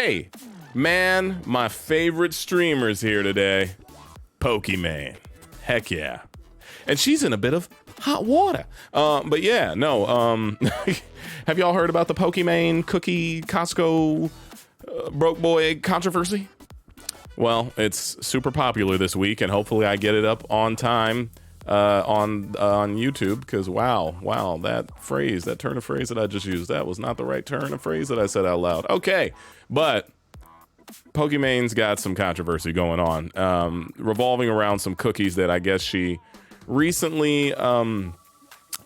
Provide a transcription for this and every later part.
Hey, man, my favorite streamer's here today. Pokimane. Heck yeah. And she's in a bit of hot water. But yeah, no. Have y'all heard about the Pokimane cookie Costco broke boy controversy? Well, it's super popular this week, and hopefully I get it up on time on YouTube, because wow, that turn of phrase that I just used, that was not the right turn of phrase that I said out loud. Okay, but Pokimane's got some controversy going on, revolving around some cookies that I guess she recently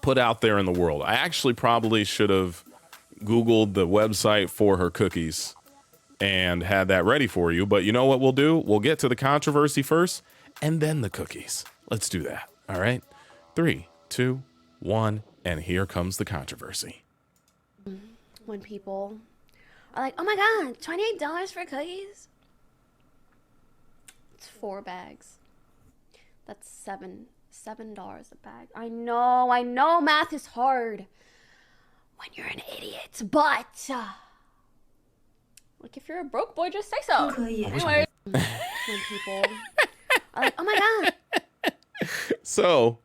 put out there in the world. I actually probably should have Googled the website for her cookies and had that ready for you. But you know what we'll do? We'll get to the controversy first and then the cookies. Let's do that. All right. 3, 2, 1. And here comes the controversy. When people are like, oh my God, $28 for cookies? It's 4 bags. That's $7 a bag. I know math is hard when you're an idiot, but like if you're a broke boy, just say so. Anyway, when people are like, oh my God. So,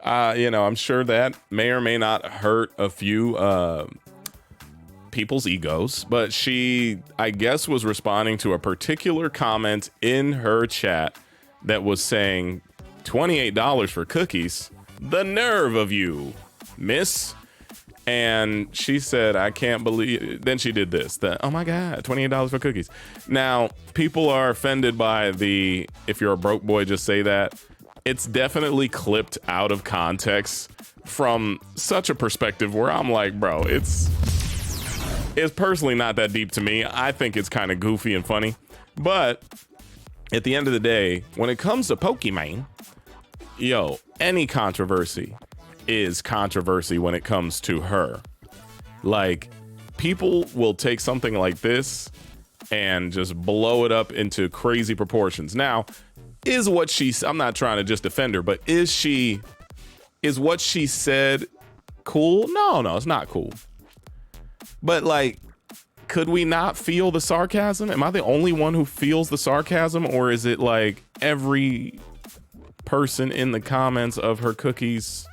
I'm sure that may or may not hurt a few people's egos, but she, I guess, was responding to a particular comment in her chat that was saying, $28 for cookies? The nerve of you, miss. And she said, I can't believe, then she did this, oh my God, $28 for cookies. Now, people are offended by the, if you're a broke boy, just say that. It's definitely clipped out of context from such a perspective where I'm like, bro, it's personally not that deep to me. I think it's kind of goofy and funny. But at the end of the day, when it comes to Pokimane, any controversy is controversy when it comes to her. Like, people will take something like this and just blow it up into crazy proportions. Now, I'm not trying to just defend her, but is what she said cool? No, it's not cool. But like, could we not feel the sarcasm? Am I the only one who feels the sarcasm, or is it like every person in the comments of her cookies?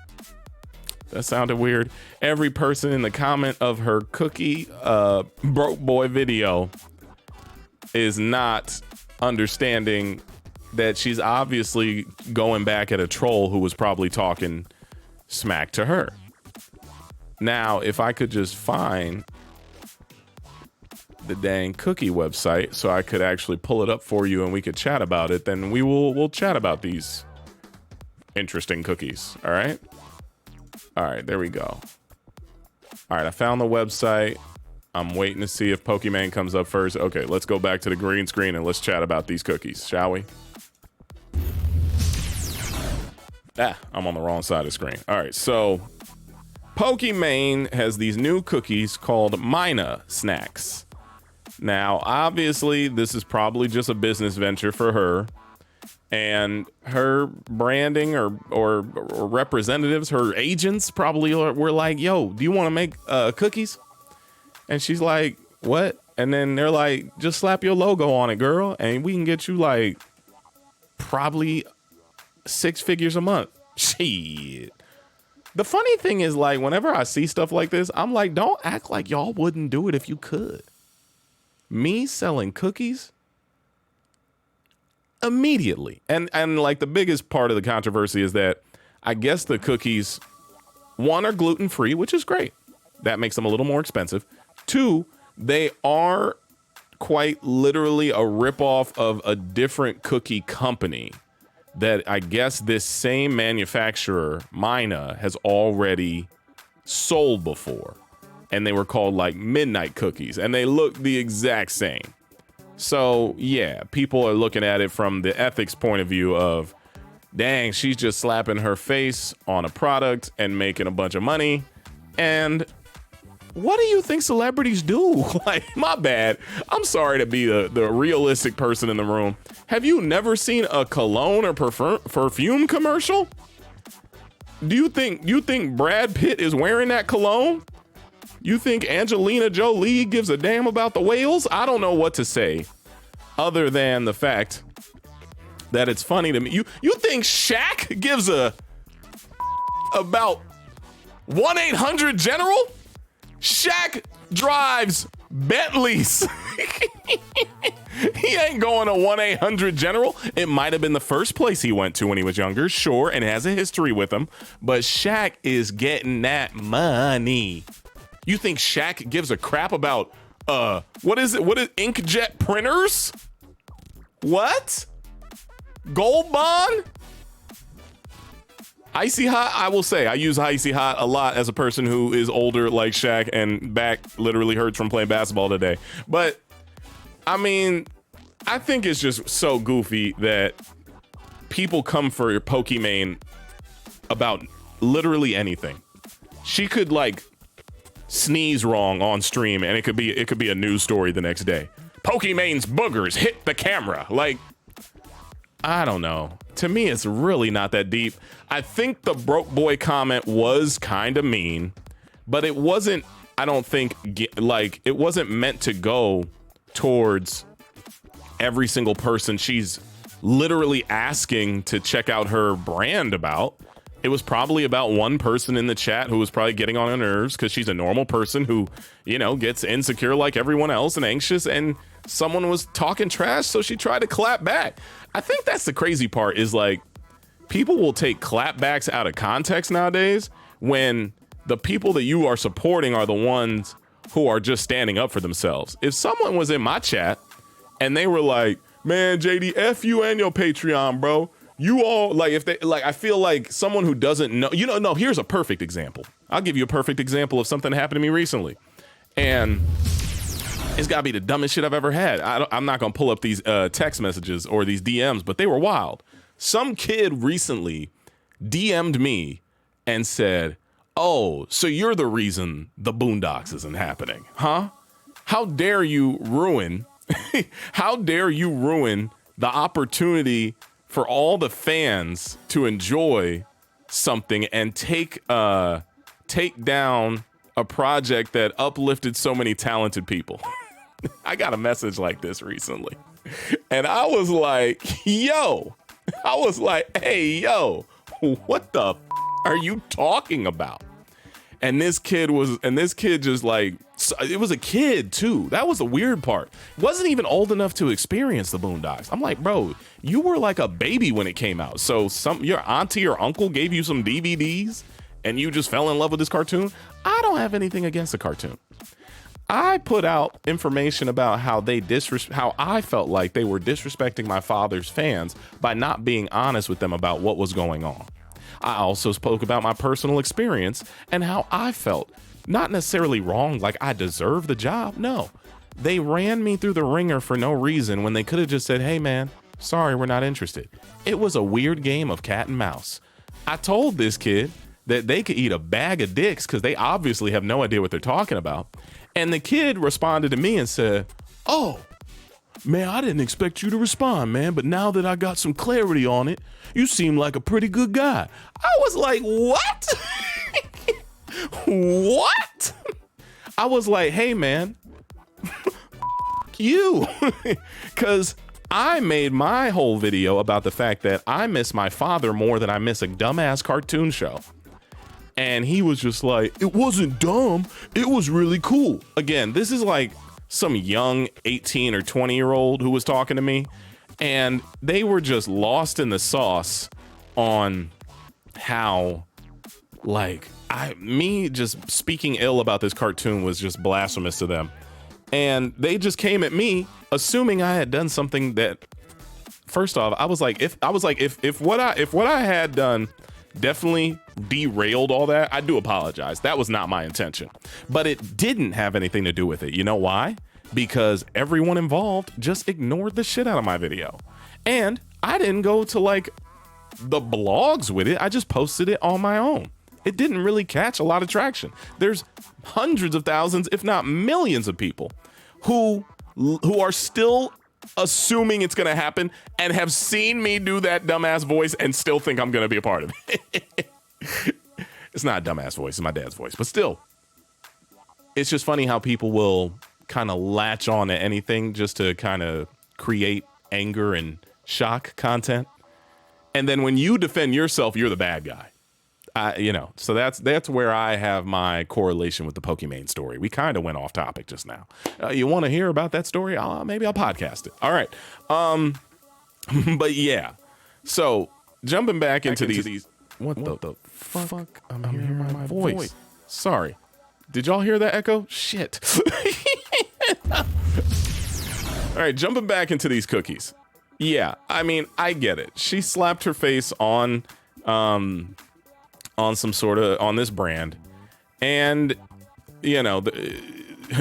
That sounded weird. Every person in the comment of her cookie broke boy video is not understanding that she's obviously going back at a troll who was probably talking smack to her. Now, if I could just find the dang cookie website so I could actually pull it up for you and we could chat about it, then we'll chat about these interesting cookies. All right, there we go. All right, I found the website. I'm waiting to see if Pokimane comes up first. Okay, let's go back to the green screen and let's chat about these cookies, shall we? I'm on the wrong side of the screen. All right, so Pokimane has these new cookies called Mina snacks. Now, obviously, this is probably just a business venture for her, and her branding or representatives, her agents probably were like, yo, do you want to make cookies? And she's like, what? And then they're like, just slap your logo on it, girl, and we can get you like probably 6 figures a month. Shit. The funny thing is, like, whenever I see stuff like this, I'm like, don't act like y'all wouldn't do it if you could. Me selling cookies? Immediately. And like, the biggest part of the controversy is that I guess the cookies, 1, are gluten-free, which is great. That makes them a little more expensive. 2, they are quite literally a ripoff of a different cookie company that I guess this same manufacturer, Mina, has already sold before. And they were called like midnight cookies, and they look the exact same. So yeah, people are looking at it from the ethics point of view of, dang, she's just slapping her face on a product and making a bunch of money. And what do you think celebrities do? Like, my bad. I'm sorry to be the realistic person in the room. Have you never seen a cologne or perfume commercial? Do you think Brad Pitt is wearing that cologne? You think Angelina Jolie gives a damn about the whales? I don't know what to say other than the fact that it's funny to me. You think Shaq gives a about 1-800-GENERAL? Shaq drives Bentleys. He ain't going to 1-800-GENERAL. It might have been the first place he went to when he was younger, sure, and has a history with him. But Shaq is getting that money. You think Shaq gives a crap about, what is it? What is inkjet printers? What? Gold bond? Icy hot, I will say, I use icy hot a lot as a person who is older like Shaq and back literally hurts from playing basketball today. But I mean, I think it's just so goofy that people come for your Pokimane about literally anything. She could like sneeze wrong on stream and it could be a news story the next day. Pokimane's boogers hit the camera. Like, I don't know. To me, it's really not that deep. I think the broke boy comment was kind of mean, but it wasn't, I don't think, like, it wasn't meant to go towards every single person she's literally asking to check out her brand about. It was probably about one person in the chat who was probably getting on her nerves because she's a normal person who, you know, gets insecure like everyone else and anxious, and someone was talking trash, so she tried to clap back. I think that's the crazy part is like people will take clapbacks out of context nowadays when the people that you are supporting are the ones who are just standing up for themselves. If someone was in my chat and they were like, man, JD, F you and your Patreon, bro. You all like, if they like, I feel like someone who doesn't know, you know, no, here's a perfect example. I'll give you a perfect example of something that happened to me recently. And it's gotta be the dumbest shit I've ever had. I'm not gonna pull up these text messages or these DMs, but they were wild. Some kid recently DM'd me and said, oh, so you're the reason the Boondocks isn't happening, huh? How dare you ruin, how dare you ruin the opportunity for all the fans to enjoy something and take down a project that uplifted so many talented people. I got a message like this recently. And I was like, yo, hey, yo, what the are you talking about? And this kid just like, it was a kid too. That was the weird part. Wasn't even old enough to experience the Boondocks. I'm like, bro, you were like a baby when it came out. So your auntie or uncle gave you some DVDs and you just fell in love with this cartoon. I don't have anything against the cartoon. I put out information about how how I felt like they were disrespecting my father's fans by not being honest with them about what was going on. I also spoke about my personal experience and how I felt. Not necessarily wrong, like I deserve the job. No, they ran me through the ringer for no reason when they could have just said, hey man, sorry, we're not interested. It was a weird game of cat and mouse. I told this kid that they could eat a bag of dicks because they obviously have no idea what they're talking about. And the kid responded to me and said, oh, man, I didn't expect you to respond, man. But now that I got some clarity on it, you seem like a pretty good guy. I was like, what? What? I was like, hey, man, you. Because I made my whole video about the fact that I miss my father more than I miss a dumbass cartoon show. And he was just like, it wasn't dumb. It was really cool. Again, this is like some young 18 or 20-year-old who was talking to me. And they were just lost in the sauce on how, like, me just speaking ill about this cartoon was just blasphemous to them. And they just came at me assuming I had done something that, first off, I was like, if what I had done definitely derailed all that, I do apologize. That was not my intention. But it didn't have anything to do with it. You know why? Because everyone involved just ignored the shit out of my video. And I didn't go to like the blogs with it. I just posted it on my own. It didn't really catch a lot of traction. There's hundreds of thousands, if not millions of people who are still assuming it's going to happen and have seen me do that dumbass voice and still think I'm going to be a part of it. It's not a dumbass voice, it's my dad's voice, but still, it's just funny how people will kind of latch on to anything just to kind of create anger and shock content. And then when you defend yourself, you're the bad guy. So that's where I have my correlation with the Pokimane story. We kind of went off topic just now. You want to hear about that story? Maybe I'll podcast it. All right. But yeah. So jumping back into these. What the fuck? I'm hearing my voice. Sorry. Did y'all hear that echo? Shit. All right. Jumping back into these cookies. Yeah. I mean, I get it. She slapped her face on this brand, and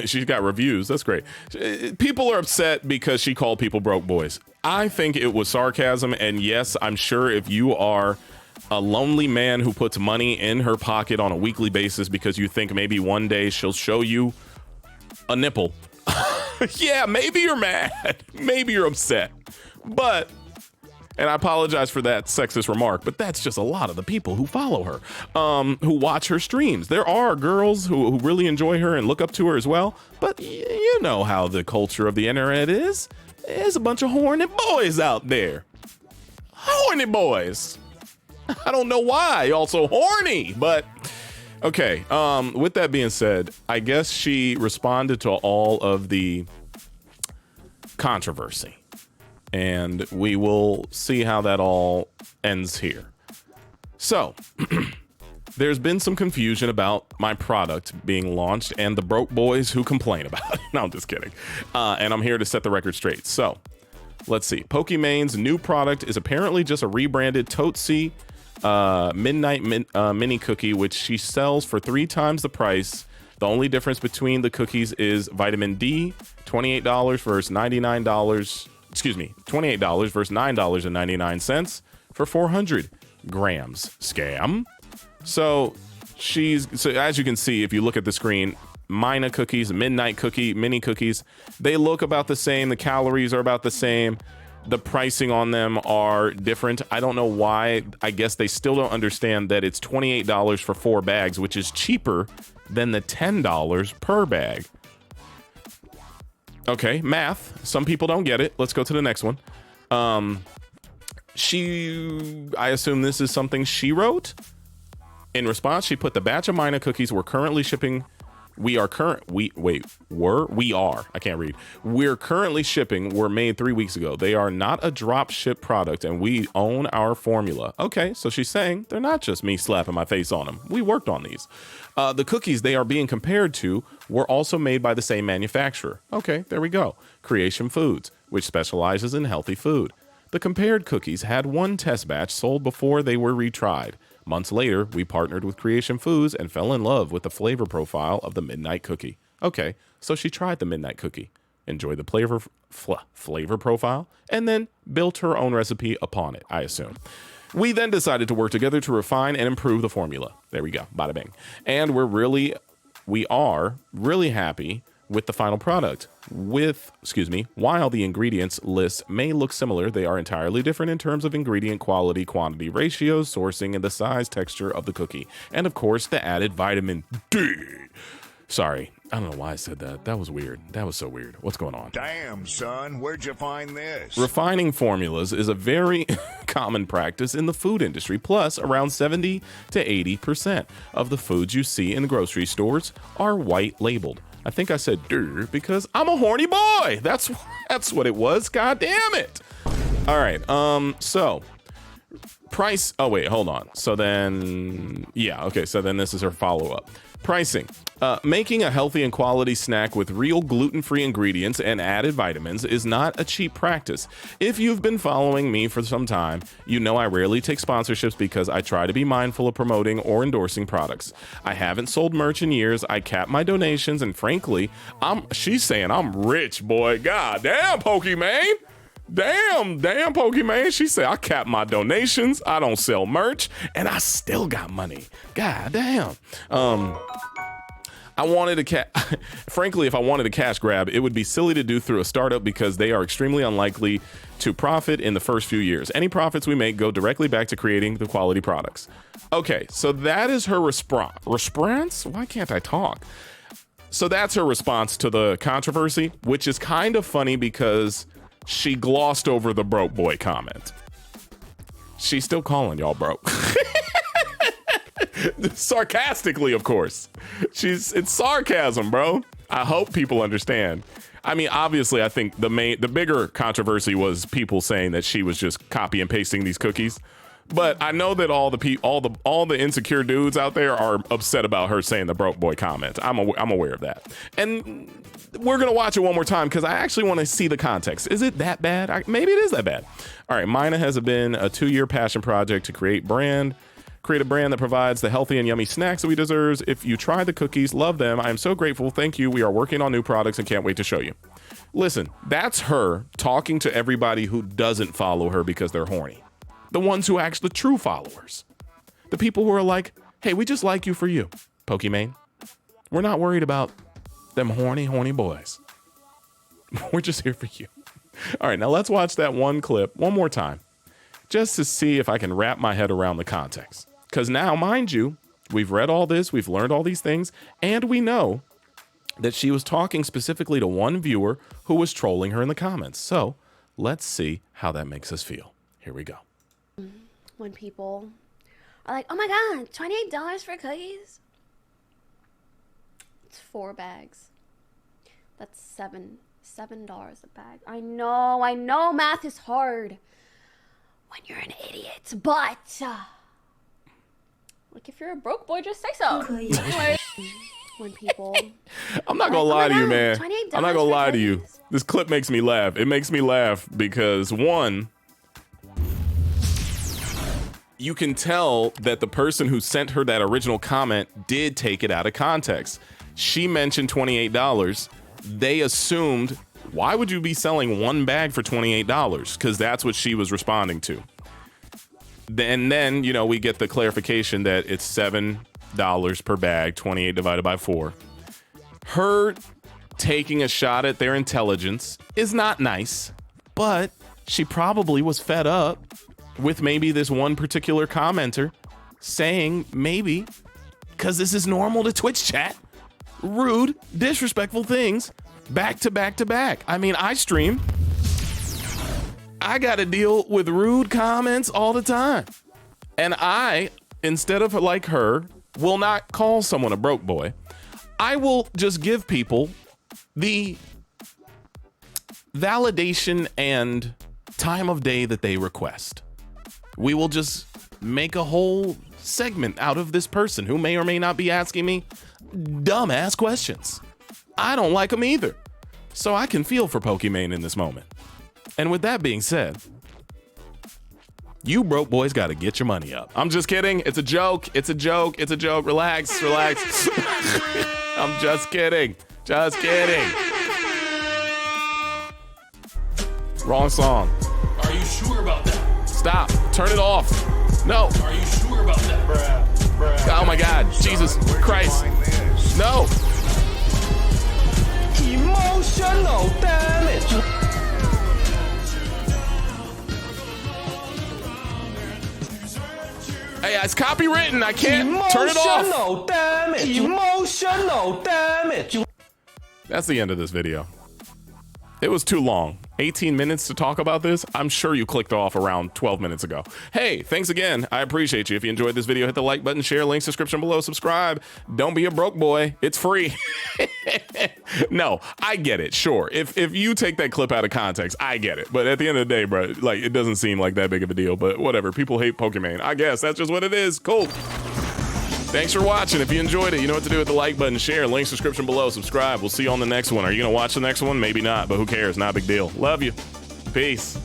she's got reviews. That's great. People are upset because she called people broke boys. I think it was sarcasm, and yes, I'm sure if you are a lonely man who puts money in her pocket on a weekly basis because you think maybe one day she'll show you a nipple, yeah, maybe you're mad, maybe you're upset, but and I apologize for that sexist remark, but that's just a lot of the people who follow her, who watch her streams. There are girls who really enjoy her and look up to her as well, but you know how the culture of the internet is. There's a bunch of horny boys out there. Horny boys. I don't know why y'all so horny, but okay. With that being said, I guess she responded to all of the controversy. And we will see how that all ends here. So, there's been some confusion about my product being launched and the broke boys who complain about it. No, I'm just kidding. And I'm here to set the record straight. So, let's see. Pokimane's new product is apparently just a rebranded Tootsie Midnight Mini Cookie, which she sells for 3 times the price. The only difference between the cookies is vitamin D, $28 versus $99. Excuse me, $28 versus $9.99 for 400 grams. Scam. So as you can see, if you look at the screen, Mina cookies, Midnight Cookie, mini cookies, they look about the same. The calories are about the same. The pricing on them are different. I don't know why. I guess they still don't understand that it's $28 for 4 bags, which is cheaper than the $10 per bag. Okay, math. Some people don't get it. Let's go to the next one. I assume this is something she wrote. In response, she put the batch of Mina cookies we're currently shipping. We're currently shipping were made 3 weeks ago. They are not a drop ship product and we own our formula. Okay, so she's saying they're not just me slapping my face on them. We worked on these. The cookies they are being compared to were also made by the same manufacturer. Okay, there we go. Creation Foods, which specializes in healthy food. The compared cookies had 1 test batch sold before they were retried. Months later, we partnered with Creation Foods and fell in love with the flavor profile of the Midnight Cookie. Okay, so she tried the Midnight Cookie, enjoyed the flavor profile, and then built her own recipe upon it, I assume. We then decided to work together to refine and improve the formula. There we go, bada bing. And we are really happy with the final product. While the ingredients list may look similar, they are entirely different in terms of ingredient quality, quantity ratios, sourcing, and the size, texture of the cookie. And of course, the added vitamin D. Sorry, I don't know why I said that. That was weird. That was so weird. What's going on? Damn, son, where'd you find this? Refining formulas is a very common practice in the food industry. Plus, around 70 to 80% of the foods you see in the grocery stores are white labeled. I think I said "duh" because I'm a horny boy. That's what it was. God damn it. All right. So price. Oh wait, hold on. So then, yeah. Okay. So then this is her follow-up. Pricing. Making a healthy and quality snack with real gluten-free ingredients and added vitamins is not a cheap practice. If you've been following me for some time, you know I rarely take sponsorships because I try to be mindful of promoting or endorsing products. I haven't sold merch in years. I cap my donations, and frankly, she's saying I'm rich, boy. God damn, Pokimane. Damn, Pokimane. She said I cap my donations. I don't sell merch, and I still got money. God damn. Frankly, if I wanted a cash grab, it would be silly to do through a startup because they are extremely unlikely to profit in the first few years. Any profits we make go directly back to creating the quality products. Okay, so that is her response. Why can't I talk? So that's her response to the controversy, which is kind of funny because she glossed over the broke boy comment. She's still calling y'all broke. Sarcastically, of course. It's sarcasm, bro. I hope people understand. I mean, obviously, I think the bigger controversy was people saying that she was just copy and pasting these cookies. But I know that all the insecure dudes out there are upset about her saying the broke boy comment. I'm aware of that. And we're going to watch it one more time because I actually want to see the context. Is it that bad? Maybe it is that bad. All right. Mina has been a 2-year passion project to create a brand that provides the healthy and yummy snacks that we deserve. If you try the cookies, love them. I am so grateful. Thank you. We are working on new products and can't wait to show you. Listen, that's her talking to everybody who doesn't follow her because they're horny. The ones who are actually true followers. The people who are like, hey, we just like you for you, Pokimane. We're not worried about them horny boys. We're just here for you. All right, now let's watch that one clip one more time, just to see if I can wrap my head around the context. Because now, mind you, we've read all this, we've learned all these things, and we know that she was talking specifically to one viewer who was trolling her in the comments. So let's see how that makes us feel. Here we go. When people are like, oh my God, $28 for cookies? It's 4 bags. That's $7 a bag. I know math is hard when you're an idiot, but like if you're a broke boy, just say so. When people I'm not gonna lie to you, man. I'm not gonna lie to you. This clip makes me laugh. It makes me laugh because one, you can tell that the person who sent her that original comment did take it out of context. She mentioned $28. They assumed, why would you be selling one bag for $28? Because that's what she was responding to. And then, we get the clarification that it's $7 per bag, 28 divided by 4. Her taking a shot at their intelligence is not nice, but she probably was fed up with maybe this one particular commenter saying maybe, because this is normal to Twitch chat, rude, disrespectful things back to back to back. I mean, I stream. I got to deal with rude comments all the time. And I, instead of like her, will not call someone a broke boy. I will just give people the validation and time of day that they request. We will just make a whole segment out of this person who may or may not be asking me dumbass questions. I don't like them either. So I can feel for Pokimane in this moment. And with that being said, you broke boys got to get your money up. I'm just kidding. It's a joke. It's a joke. It's a joke. Relax. I'm just kidding. Just kidding. Wrong song. Are you sure about that? Stop. Turn it off. No. Are you sure about that? Bruh. Oh my God. Jesus Christ. No. Emotional damage. Hey, it's copywritten. I can't turn it off. Emotional damage. That's the end of this video. It was too long. 18 minutes to talk about this. I'm sure you clicked off around 12 minutes ago. Hey, thanks again. I appreciate you. If you enjoyed this video, hit the like button, share, links, description below, subscribe. Don't be a broke boy. It's free. No, I get it. Sure. If you take that clip out of context, I get it. But at the end of the day, bro, like it doesn't seem like that big of a deal. But whatever. People hate Pokimane. I guess that's just what it is. Cool. Thanks for watching. If you enjoyed it, you know what to do with the like button, share, links, description below, subscribe. We'll see you on the next one. Are you going to watch the next one? Maybe not, but who cares? Not a big deal. Love you. Peace.